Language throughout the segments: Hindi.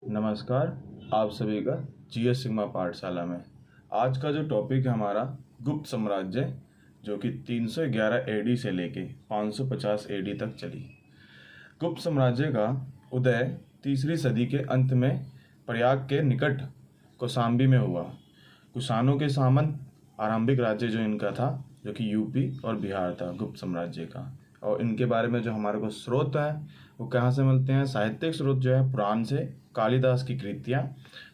नमस्कार। आप सभी का जीएस सिग्मा पाठशाला में आज का जो टॉपिक है हमारा गुप्त साम्राज्य, जो कि 311 एडी से लेके 550 एडी तक चली। गुप्त साम्राज्य का उदय तीसरी सदी के अंत में प्रयाग के निकट कौशाम्बी में हुआ। कुषाणों के सामंत आरंभिक राज्य जो इनका था, जो कि यूपी और बिहार था गुप्त साम्राज्य का। और इनके बारे में जो हमारे को स्रोत है वो कहाँ से मिलते हैं? साहित्यिक स्रोत जो है पुराण से, कालिदास की कृतियाँ,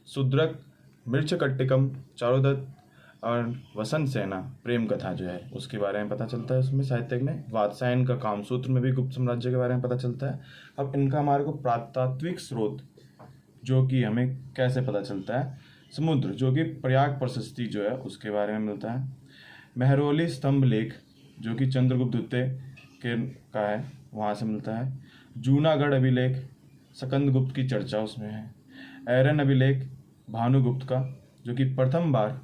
शूद्रक, मृच्छकट्टिकम, चारुदत्त और वसंत सेना प्रेम कथा जो है उसके बारे में पता चलता है उसमें साहित्यिक में। वात्स्यायन का कामसूत्र में भी गुप्त साम्राज्य के बारे में पता चलता है। अब इनका हमारे को पुरातात्विक स्रोत जो कि हमें कैसे पता चलता है? समुद्र, जो कि प्रयाग प्रशस्ति जो है उसके बारे में मिलता है। मेहरौली स्तंभ लेख जो कि चंद्रगुप्त द्वितीय के का है, वहाँ से मिलता है। जूनागढ़ अभिलेख, सकंदगुप्त की चर्चा उसमें है। ऐरन अभिलेख भानुगुप्त का, जो कि प्रथम बार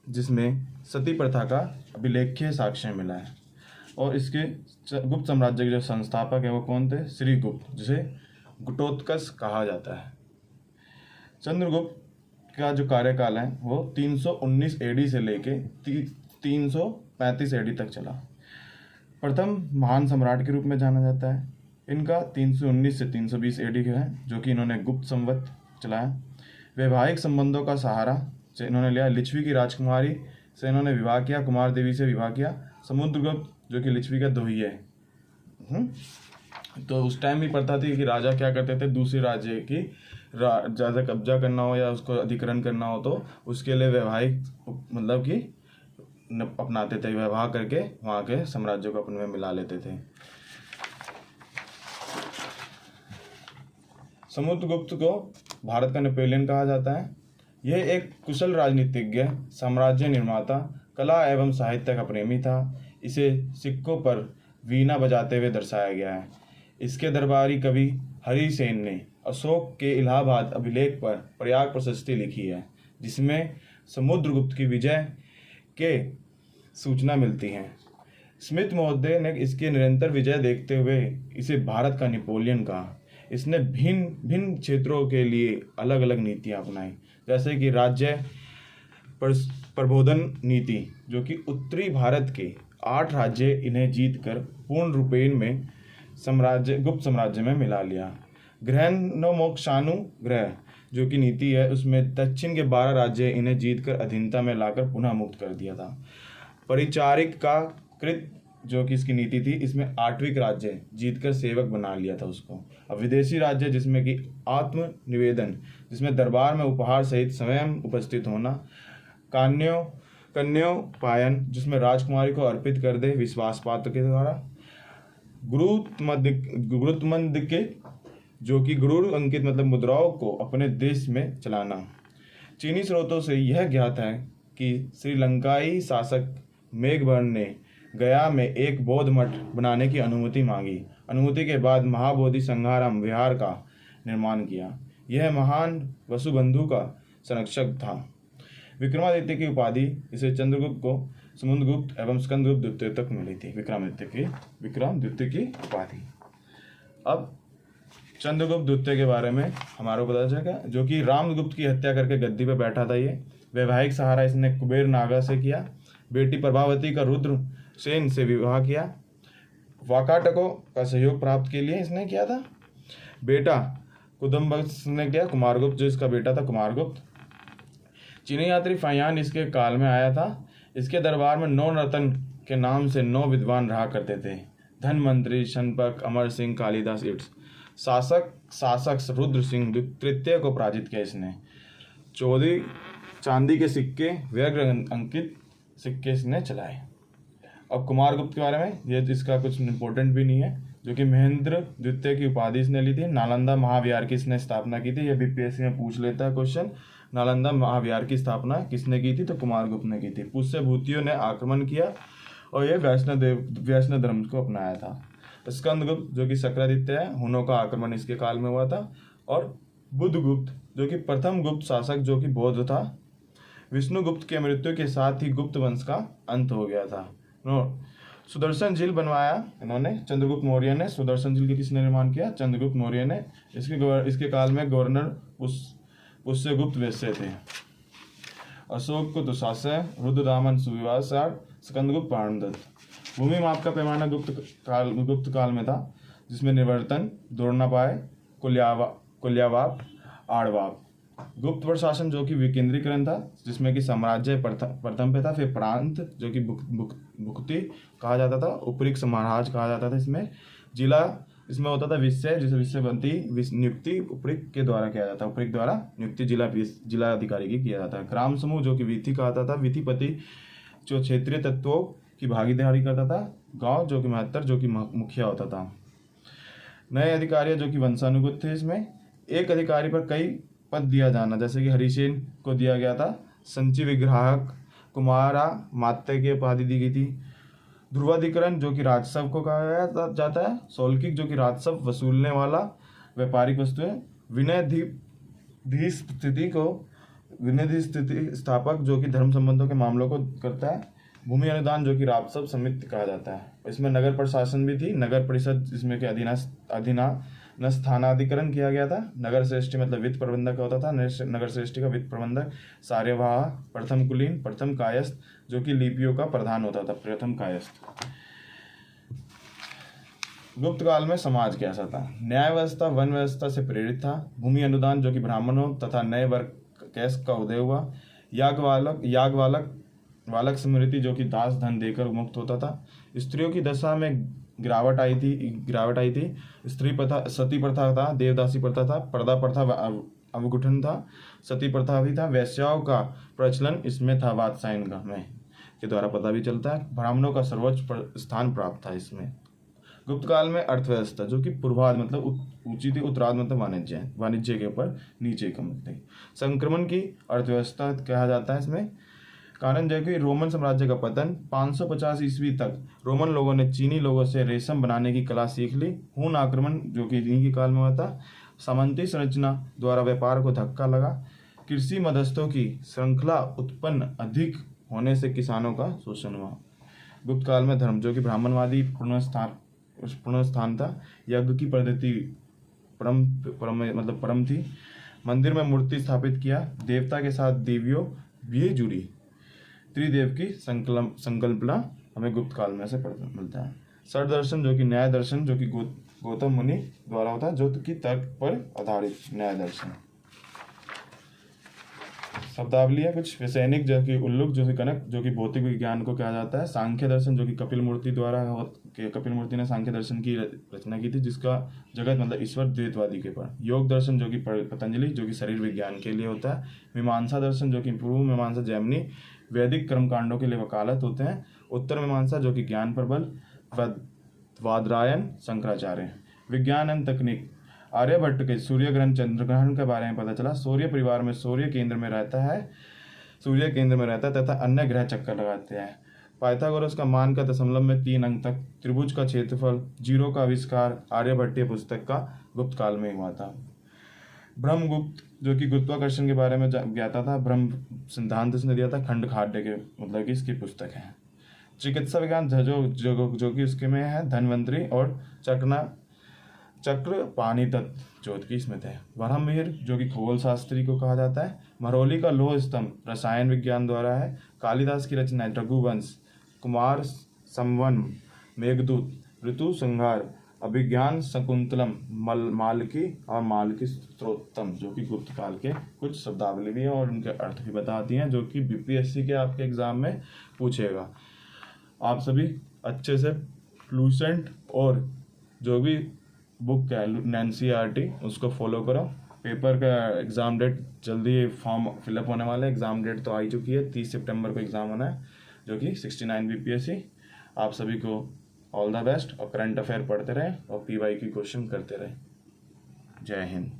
जिसमें सती प्रथा का अभिलेख्य साक्ष्य मिला है। और इसके गुप्त साम्राज्य के जो संस्थापक है वो कौन थे? श्री गुप्त, जिसे गुटोत्कच कहा जाता है। चंद्रगुप्त का जो कार्यकाल है वो 319 एडी से लेके 335 एडी तक चला। प्रथम महान सम्राट के रूप में जाना जाता है। इनका 319 से 320 एडी का है, जो कि इन्होंने गुप्त संवत चलाया। वैवाहिक संबंधों का सहारा से इन्होंने लिया। लिच्छवी की राजकुमारी से इन्होंने विवाह किया, कुमार देवी से विवाह किया। समुद्रगुप्त जो कि लिच्छवी का दोहिया है। तो उस टाइम भी प्रथा थी कि राजा क्या करते थे, दूसरे राज्य की ज़्यादा कब्जा करना हो या उसको अधिकरण करना हो तो उसके लिए वैवाहिक मतलब कि अपनाते थे, विवाह करके वहाँ के साम्राज्यों को अपने में मिला लेते थे। समुद्रगुप्त को भारत का नेपोलियन कहा जाता है। यह एक कुशल राजनीतिज्ञ, साम्राज्य निर्माता, कला एवं साहित्य का प्रेमी था। इसे सिक्कों पर वीणा बजाते हुए दर्शाया गया है। इसके दरबारी कवि हरिसेन ने अशोक के इलाहाबाद अभिलेख पर प्रयाग प्रशस्ति लिखी है, जिसमें समुद्रगुप्त की विजय के सूचना मिलती है। स्मिथ महोदय ने इसकी निरंतर विजय देखते हुए इसे भारत का नेपोलियन कहा। इसने भिन्न भिन्न क्षेत्रों के लिए अलग अलग नीतियाँ अपनाई, जैसे कि राज्य प्रबोधन नीति, जो कि उत्तरी भारत के 8 राज्य इन्हें जीतकर पूर्ण रूपेण में गुप्त साम्राज्य में मिला लिया। ग्रह जो कि नीति है उसमें दक्षिण के 12 राज्य इन्हें जीतकर अधीनता में लाकर पुनः मुक्त कर दिया था। परिचारिक का कृत जो कि इसकी नीति थी, इसमें 8वीं राज्य जीतकर सेवक बना लिया था उसको। अब विदेशी राज्य जिसमें कि आत्म निवेदन, जिसमें दरबार में उपहार सहित स्वयं उपस्थित होना। कन्योपायन, जिसमें राजकुमारी को अर्पित कर दे विश्वास पात्र के द्वारा। गुरुत्मंद के जो कि गुरु अंकित मतलब मुद्राओं को अपने देश में चलाना। चीनी स्रोतों से यह ज्ञात है कि श्रीलंकाई शासक मेघवर्ण ने गया में एक बौद्ध मठ बनाने की अनुमति मांगी। अनुमति के बाद महाबोधि संघाराम विहार का निर्माण किया। यह महान वसुबंधु का संरक्षक था। विक्रमादित्य की उपाधि इसे चंद्रगुप्त को समुद्रगुप्त एवं स्कंदगुप्त द्वितीय तक मिली थी। विक्रम द्वितीय की उपाधि। अब चंद्रगुप्त द्वितीय के बारे में हमारे को पता चलेगा, जो कि रामगुप्त की हत्या करके गद्दी पर बैठा था। ये वैवाहिक सहारा इसने कुबेर नागा से किया। बेटी प्रभावती का रुद्र सेन से विवाह किया। वाकाटकों का सहयोग प्राप्त के लिए इसने किया था। बेटा कुदम्बस ने किया, कुमारगुप्त जो इसका बेटा था कुमारगुप्त। चीनी यात्री फायान इसके काल में आया था। इसके दरबार में 9 रतन के नाम से 9 विद्वान रहा करते थे। धनवंतरी, शनपक, अमर सिंह, कालिदास इट्स। शासक रुद्र सिंह तृतीय को पराजित किया इसने। 14 चांदी के सिक्के, व्यग्र अंकित सिक्के इसने चलाए। अब कुमारगुप्त के बारे में, ये इसका कुछ इम्पोर्टेंट भी नहीं है, जो कि महेंद्र द्वितीय की उपाधि इसने ली थी। नालंदा महाविहार की इसने स्थापना की थी। यह बीपीएससी में पूछ लेता है क्वेश्चन। नालंदा महाविहार की स्थापना किसने की थी? तो कुमारगुप्त ने की थी। पुष्य भूतियों ने आक्रमण किया और यह वैष्णव धर्म को अपनाया था। स्कंदगुप्त जो कि शक्रादित्य है, हुनों का आक्रमण इसके काल में हुआ था। और बुद्धगुप्त जो कि प्रथम गुप्त शासक जो कि बौद्ध था। विष्णुगुप्त के मृत्यु के साथ ही गुप्त वंश का अंत हो गया था। सुदर्शन झील बनवाया इन्होंने, चंद्रगुप्त मौर्य ने। सुदर्शन झील की किसने निर्माण किया? चंद्रगुप्त मौर्य ने। इसके काल में गवर्नर पुष्यगुप्त वैश्य थे। अशोक को दुशासन, रुद्रदामन सुविवासार, स्कंदगुप्त प्राणदत्त। भूमि माप का पैमाना गुप्त काल में था, जिसमें निवर्तन, द्रोणापाय, कुल्यावाप, आड़वाप। गुप्त प्रशासन जो कि विकेंद्रीकरण था, जिसमें कि साम्राज्य प्रथम पे था, फिर प्रांत जो कि भुक्ति कहा जाता था, उपरिक्त महाराज कहा जाता था। इसमें जिला इसमें होता था विषय, जिसे विषयवंती नियुक्ति उपरिक्त के द्वारा किया जाता है, उपरिक्त द्वारा नियुक्ति जिला अधिकारी की किया जाता है। ग्राम समूह जो कि वीथी कहता था, विधिपति जो क्षेत्रीय तत्वों की भागीदारी करता था। गांव जो कि महत्तर जो कि मुखिया होता था। नए अधिकारी जो कि वंशानुगत थे। इसमें एक अधिकारी पर कई पद दिया जाना, जैसे कि हरिसेन को दिया गया था संची विग्राहक, कुमारा मात्य की उपाधि दी गई थी। ध्रुवाधिकरण जो कि राजस्व को कहा जाता है। सौल्किक जो कि राजस्व वसूलने वाला व्यापारिक वस्तुएं। विनयधी स्थिति स्थापक जो कि धर्म संबंधों के मामलों को करता है। भूमि अनुदान जो कि राजस्व समिति कहा जाता है। इसमें नगर प्रशासन भी थी, नगर परिषद जिसमें कि स्थानाधिकरण किया गया था। नगर श्रेष्ठी मतलब वित्त प्रबंधक होता था। नगर श्रेष्ठी का वित्त प्रबंधक कार्यवाह, प्रथम कुलीन, प्रथम कायस्थ जो कि लिपियों का प्रधान होता था, प्रथम कायस्थ। गुप्त काल में समाज कैसा था? न्याय व्यवस्था वन व्यवस्था से प्रेरित था। भूमि अनुदान जो कि ब्राह्मणों तथा नए वर्ग कैश का उदय हुआ। यागवालक स्मृति जो कि दास धन देकर मुक्त होता था। स्त्रियों की दशा में गिरावट आई थी। स्त्री प्रथा, सती प्रथा था, देवदासी प्रथा था, पर्दा प्रथा अवगुठन था, सती प्रथा भी था। वैश्याओं का प्रचलन इसमें था, वात्सायन का में के द्वारा पता भी चलता है। ब्राह्मणों का सर्वोच्च स्थान प्राप्त था इसमें। गुप्त काल में अर्थव्यवस्था जो कि पूर्वाध मतलब ऊंची थी, उत्तराध मतलब वाणिज्य के ऊपर नीचे कम थी। संक्रमण की अर्थव्यवस्था कहा जाता है इसमें। कारण जो कि रोमन साम्राज्य का पतन 550 ईस्वी तक रोमन लोगों ने चीनी लोगों से रेशम बनाने की कला सीख ली। हून आक्रमण जो कि इन्हीं के काल में हुआ था। सामंती संरचना द्वारा व्यापार को धक्का लगा। कृषि मध्यस्थों की श्रृंखला उत्पन्न अधिक होने से किसानों का शोषण हुआ। गुप्त काल में धर्म जो कि ब्राह्मणवादी पूर्ण स्थान था। यज्ञ की पद्धति परम थी। मंदिर में मूर्ति स्थापित किया। देवता के साथ देवियों भी जुड़ी। त्रिदेव की संकल्पना हमें गुप्त काल में से मिलता है। सर दर्शन जो कि न्याय दर्शन जो कि गौतम मुनि द्वारा होता है, जो कि तर्क पर आधारित न्याय दर्शन। शब्दावली है कुछ। वैसैनिक जो कि उल्लुक जो कि कनक जो कि भौतिक विज्ञान को कहा जाता है। सांख्य दर्शन जो कि कपिल मूर्ति ने सांख्य दर्शन की रचना की थी, जिसका जगत मतलब ईश्वर द्वैतवादी के पर। योग दर्शन जो कि पतंजलि जो कि शरीर विज्ञान के लिए होता है। मीमांसा दर्शन जो कि पूर्व मीमांसा जैमिनी वैदिक कर्मकांडों के लिए वकालत होते हैं। उत्तर मीमांसा जो कि ज्ञान पर बल, वादरायण शंकराचार्य। विज्ञान एवं तकनीक आर्यभट्ट के सूर्य ग्रहण चंद्र ग्रहण के बारे में पता चला। सूर्य परिवार में सूर्य केंद्र में रहता है तथा अन्य ग्रह चक्कर लगाते हैं। पाइथागोरस का मान का दशमलव में 3 अंक तक। त्रिभुज का क्षेत्रफल, जीरो का आविष्कार आर्यभट्टीय पुस्तक का गुप्त काल में हुआ था। ब्रह्मगुप्त जो कि गुरुत्वाकर्षण के बारे में ज्ञाता था। ब्रह्म सिद्धांत इसने दिया था। खंड खाड्य के मतलब कि इसकी पुस्तक है। चिकित्सा विज्ञान जो कि उसके में है धन्वंतरी और चक्र पानीतत्व ज्योतिष इसमें थे। ब्रह्ममिहिर जो कि खगोल शास्त्री को कहा जाता है। महरौली का लौह स्तंभ रसायन विज्ञान द्वारा है। कालिदास की रचना रघुवंश, कुमार संवन, मेघदूत, ऋतु संहार, अभिज्ञान शकुंतलम, मालकी स्त्रोत्रम जो कि गुप्त काल के कुछ शब्दावली भी है और उनके अर्थ भी बताती हैं, जो कि बीपीएससी के आपके एग्जाम में पूछेगा। आप सभी अच्छे से फ्लूसेंट और जो भी बुक है NCERT उसको फॉलो करो। पेपर का एग्ज़ाम डेट जल्दी फॉर्म फिलअप होने वाला है। एग्ज़ाम डेट तो आ ही चुकी है, 30 सितंबर को एग्ज़ाम होना है, जो कि 69 बीपीएससी। आप सभी को ऑल द बेस्ट और करंट अफेयर पढ़ते रहें और PY की क्वेश्चन करते रहें। जय हिंद।